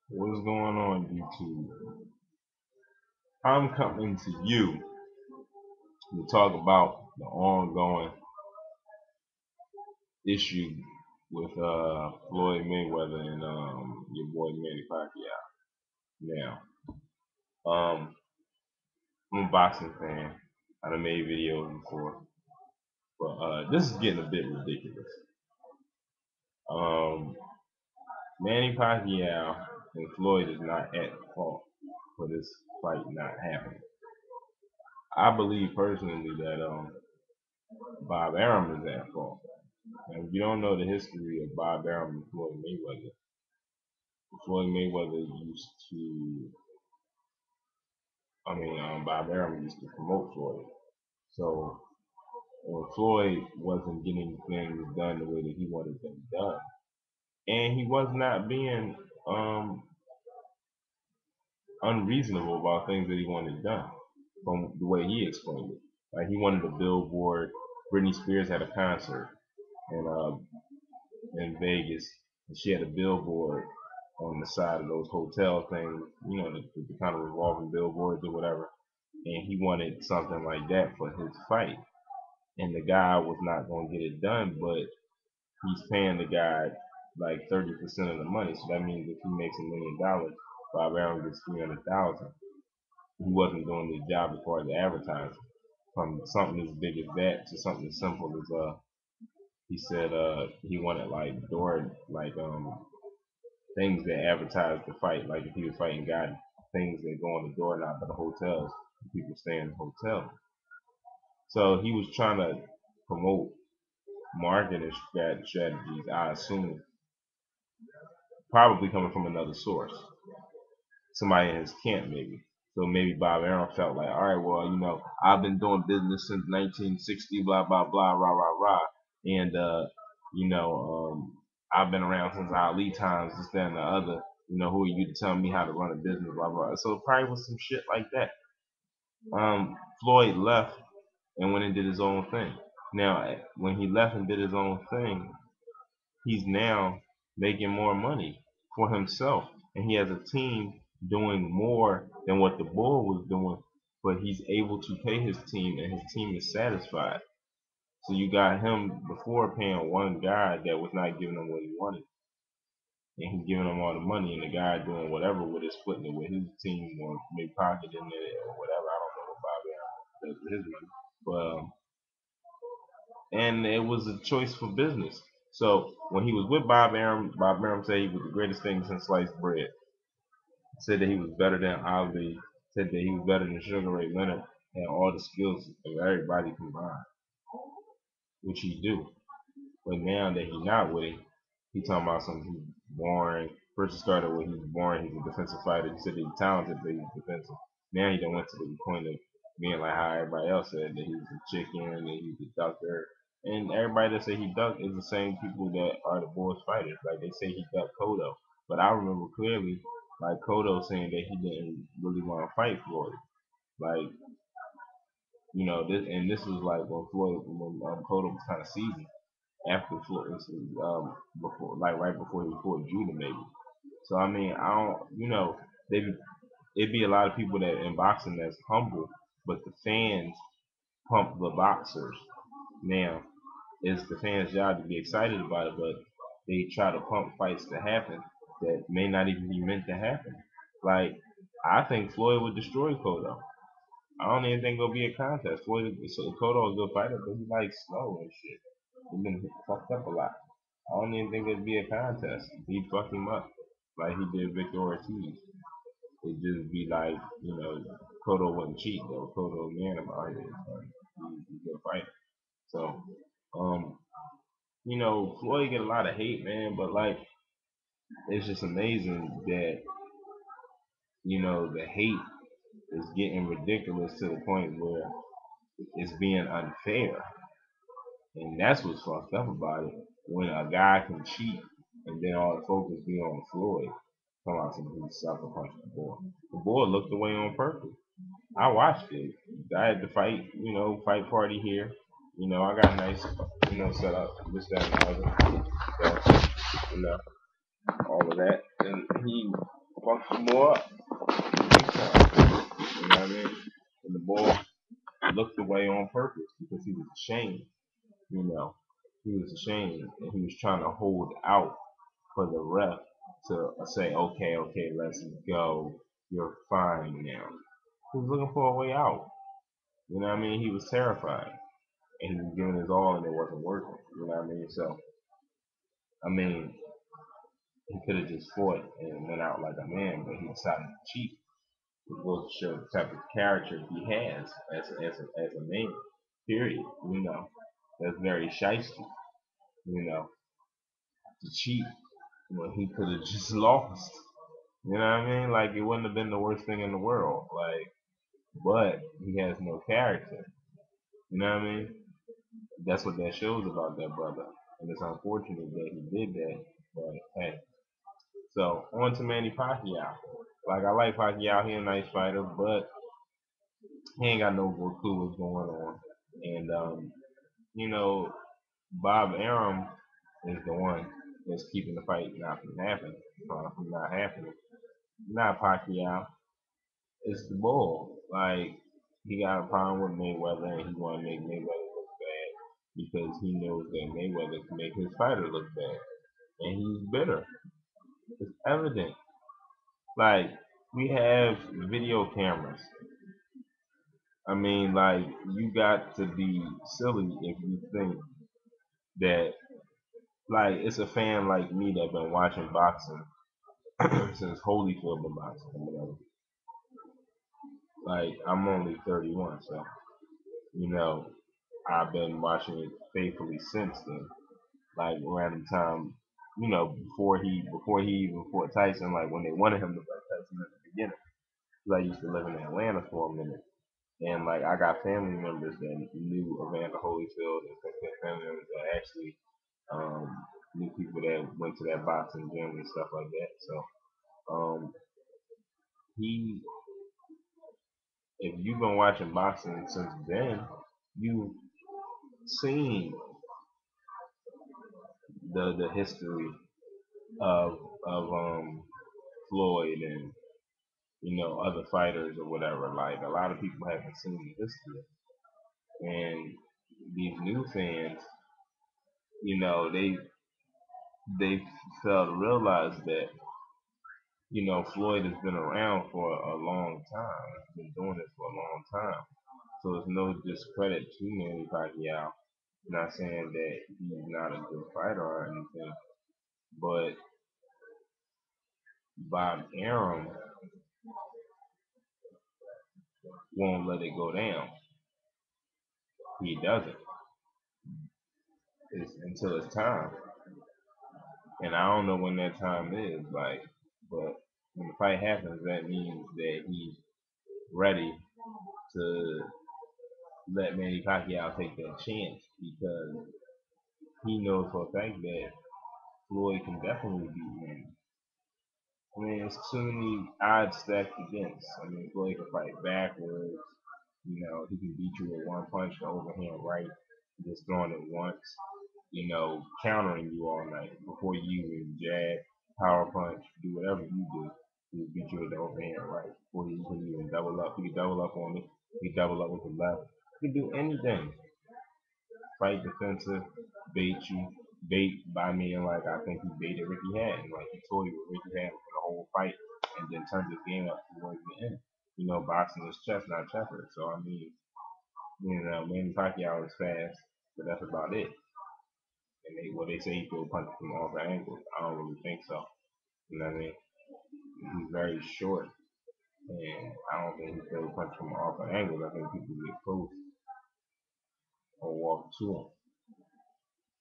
What's going on, YouTube? I'm coming to you to talk about the ongoing issue with Floyd Mayweather and your boy Manny Pacquiao. Now, I'm a boxing fan. I done made videos before, but this is getting a bit ridiculous. Um, Manny Pacquiao and Floyd is not at fault for this fight not happening. I believe personally that Bob Arum is at fault. Now, if you don't know the history of Bob Arum and Floyd Mayweather used to, Bob Arum used to promote Floyd. So when Floyd wasn't getting things done the way that he wanted them done, and he was not being um, unreasonable about things that he wanted done from the way he explained it. Like he wanted a billboard. Britney Spears had a concert, and in Vegas, and she had a billboard on the side of those hotel things, the kind of revolving billboards or whatever. And he wanted something like that for his fight. And the guy was not going to get it done, but he's paying the guy like 30% of the money. So that means if he makes $1 million, Bob Arum gets 300,000. He wasn't doing his job as far as the advertising. From something as big as that to something as simple as he said he wanted like door like things that advertise the fight. Like if he was fighting God, things that go on the doorknob of the hotels, people stay in the hotel. So he was trying to promote marketing strategies, I assume, probably coming from another source, somebody in his camp maybe. So maybe Bob Arum felt like, all right, well, I've been doing business since 1960, blah blah blah, rah rah rah, and you know, I've been around since Ali times, this, that, and the other. Who are you to tell me how to run a business, blah blah. So it probably was some shit like that. Floyd left and went and did his own thing. Now, when he left and did his own thing, he's now making more money for himself, and he has a team doing more than what the bull was doing, but he's able to pay his team, and his team is satisfied. So you got him before paying one guy that was not giving him what he wanted, and he's giving him all the money, and the guy doing whatever with it, splitting it with his team or maybe pocket in there or whatever. I don't know what Bobby Allen does with his money, but and it was a choice for business. So when he was with Bob Arum said he was the greatest thing since sliced bread. Said that he was better than Ali. Said that he was better than Sugar Ray Leonard and all the skills of everybody combined, which he do. But now that he's not with it, he talking about something he's boring. First it started with he's boring, he's a defensive fighter. He said that he's talented, but he's defensive. Now he done went to the point of being like how everybody else said that he's a chicken, that he's a ducker. And everybody that say he ducked is the same people that are the Bulls fighters. Like they say he ducked Kodo. But I remember clearly like Kodo saying that he didn't really want to fight Floyd. Like, this was like when Kodo was kind of seasoned after Floyd, before, like right before he fought Judah maybe. So I mean, I don't, they it'd be a lot of people that in boxing that's humble, but the fans pump the boxers. Now, it's the fans' job to be excited about it, but they try to pump fights to happen that may not even be meant to happen. Like, I think Floyd would destroy Cotto. I don't even think it'll be a contest. Cotto is a good fighter, but he likes slow and shit. He's been fucked up a lot. I don't even think it'd be a contest. He'd fuck him up like he did Victor Ortiz. It'd just be like, Cotto wouldn't cheat though. Cotto man about it. He's a good fighter. So, um, Floyd get a lot of hate, man, but like it's just amazing that, the hate is getting ridiculous to the point where it's being unfair. And that's what's fucked up about it. When a guy can cheat and then all the focus be on Floyd. Come out some he sucker punch the boy. The boy looked away on purpose. I watched it. I had the fight, fight party here. I got a nice, set up, this, that, and the other. So, you know, all of that, and he fucked some more up. Big time. You know what I mean? And the boy looked away on purpose because he was ashamed. You know, he was ashamed and he was trying to hold out for the ref to say, okay, okay, let's go. You're fine now. He was looking for a way out. You know what I mean? He was terrified and he was giving his all and it wasn't working. You know what I mean? So, I mean, he could have just fought and went out like a man, but he decided to cheat. It goes to show the type of character he has as a man. Period. You know, that's very shisty. You know, to cheat when he could have just lost. You know what I mean? Like it wouldn't have been the worst thing in the world. Like, but he has no character. You know what I mean? That's what that shows about that brother. And it's unfortunate that he did that. But hey. So on to Manny Pacquiao. Like I like Pacquiao, he a nice fighter, but he ain't got no clue what's going on. And you know, Bob Arum is the one that's keeping the fight not from happening, from not happening. Not Pacquiao. It's the bull. Like he got a problem with Mayweather, and he want to make Mayweather look bad because he knows that Mayweather can make his fighter look bad, and he's bitter. It's evident. Like we have video cameras. I mean, like you got to be silly if you think that like it's a fan like me that been watching boxing since Holyfield been boxing or whatever. Like I'm only 31, so you know I've been watching it faithfully since then. Like around the time, you know, before he even fought Tyson, like when they wanted him to fight Tyson at the beginning. 'Cause I used to live in Atlanta for a minute, and like I got family members that knew Evander Holyfield, and family members that actually knew people that went to that boxing gym and stuff like that. So he, if you've been watching boxing since then, you've seen the history of of Floyd and other fighters or whatever. Like a lot of people haven't seen the history, and these new fans, they fail to realize that Floyd has been around for a long time. He's been doing this for a long time. So it's no discredit to Manny Pacquiao. I'm not saying that he's not a good fighter or anything, but Bob Arum won't let it go down. He doesn't. It's until it's time. And I don't know when that time is, like, but when the fight happens, that means that he's ready to let Manny Pacquiao take that chance because he knows for a fact that Floyd can definitely beat Manny. I mean, it's too many odds stacked against. I mean, Floyd can fight backwards. He can beat you with one punch, the overhand right, just throwing it once. Countering you all night before you even jab, power punch, do whatever you do. He'll beat you with the overhand right before you can even double up. He can double up on it. He can double up with the left. He can do anything. Fight defensive, bait you, bait by me, and like I think he baited Ricky Hatton. Like he told you what Ricky Hatton for the whole fight, and then turned his game up towards the end. Boxing is chess, not checkers. So I mean, Manny Pacquiao is fast, but that's about it. And they say he threw punches from all the angles. I don't really think so. You know what I mean? He's very short, and I don't think he threw punches from all the angles. I think people get close or walk to him,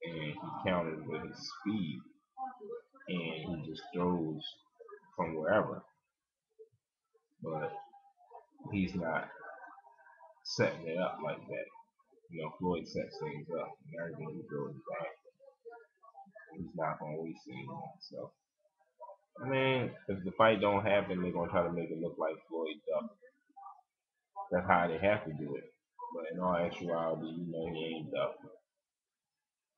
and he countered with his speed, and he just throws from wherever. But he's not setting it up like that. Floyd sets things up, and everything he throws back. He's not gonna waste anything. So, I mean, if the fight don't happen, they're gonna try to make it look like Floyd ducked. That's how they have to do it. But in all actuality, he ain't ducked.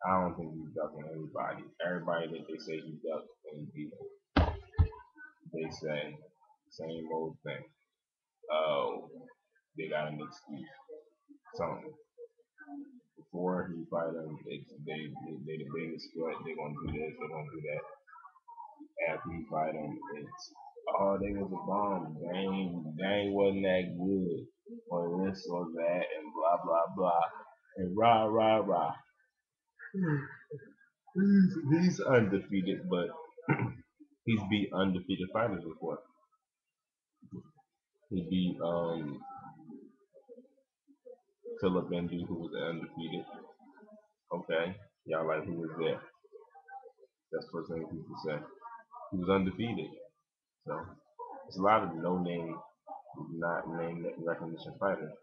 I don't think he's ducking anybody. Everybody that they say he ducked and beat him, they say same old thing. Oh, they got an excuse. Something. Before he fight him, they the biggest threat. They're gonna do this. They're gonna do that. After he fight him, it's they was a bomb. They ain't wasn't that good, or this or that, and blah blah blah, and rah rah rah. He's undefeated, but he's beat undefeated fighters before. He beat Philip Bendu, who was undefeated. Okay, y'all like who was there? That's the first thing people say. He was undefeated. So it's a lot of no name, not name recognition fighters.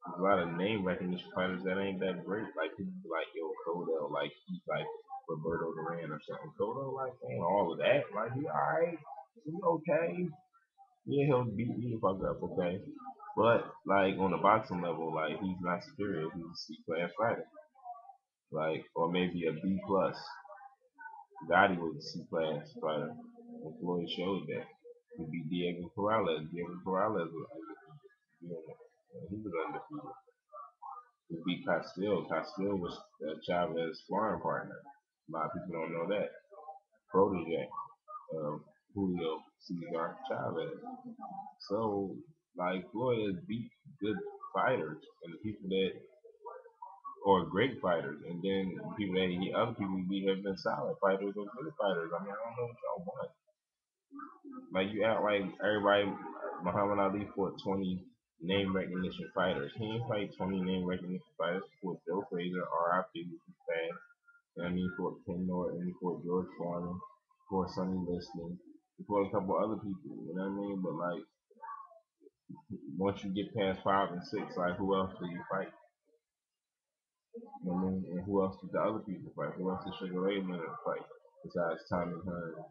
There's a lot of name recognition fighters that ain't that great. Like people like Yo Cotto, like he's like Roberto Duran or something. Cotto like ain't all of that. Like he alright, he okay. Yeah, he'll beat me if I got up, okay. But like on the boxing level, like he's not superior. He's a C class fighter. Like or maybe a B plus. Gotti was a C class fighter. And Floyd showed that. He beat Diego Corrales. Diego Corrales was undefeated. He was undefeated. He beat Castile. Castile was Chavez's sparring partner. A lot of people don't know that. Protege of Julio Cesar Chavez. So, like, Floyd has beat good fighters and the people that are great fighters, and then people that other people he beat have been solid fighters or good fighters. I mean, I don't know what y'all want. Like, you act like everybody, Muhammad Ali fought 20 name recognition fighters. He ain't fight 20 name recognition fighters. He fought Joe Frazier, R.I.P. was fast. You know what I mean? He fought Ken Norton, he fought George Foreman, he fought Sonny Liston, he fought a couple other people. You know what I mean? But like, once you get past 5 and 6, like, who else do you fight? You know what I mean? And who else did the other people fight? Who else did Sugar Ray Leonard fight besides Tommy Hearns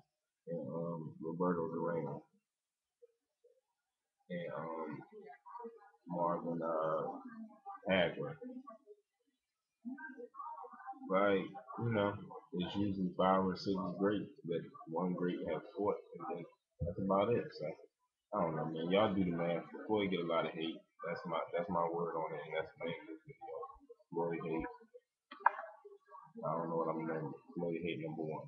and Roberto Duran and Marvin Hagler? Like, you know, it's usually 5 or 6 greats that one great has fought, and then that's about it. So I don't know, man. Y'all do the math before you get a lot of hate. That's my word on it, and that's the name of this video. Floyd hate. I don't know what I'm naming. Floyd hate number one.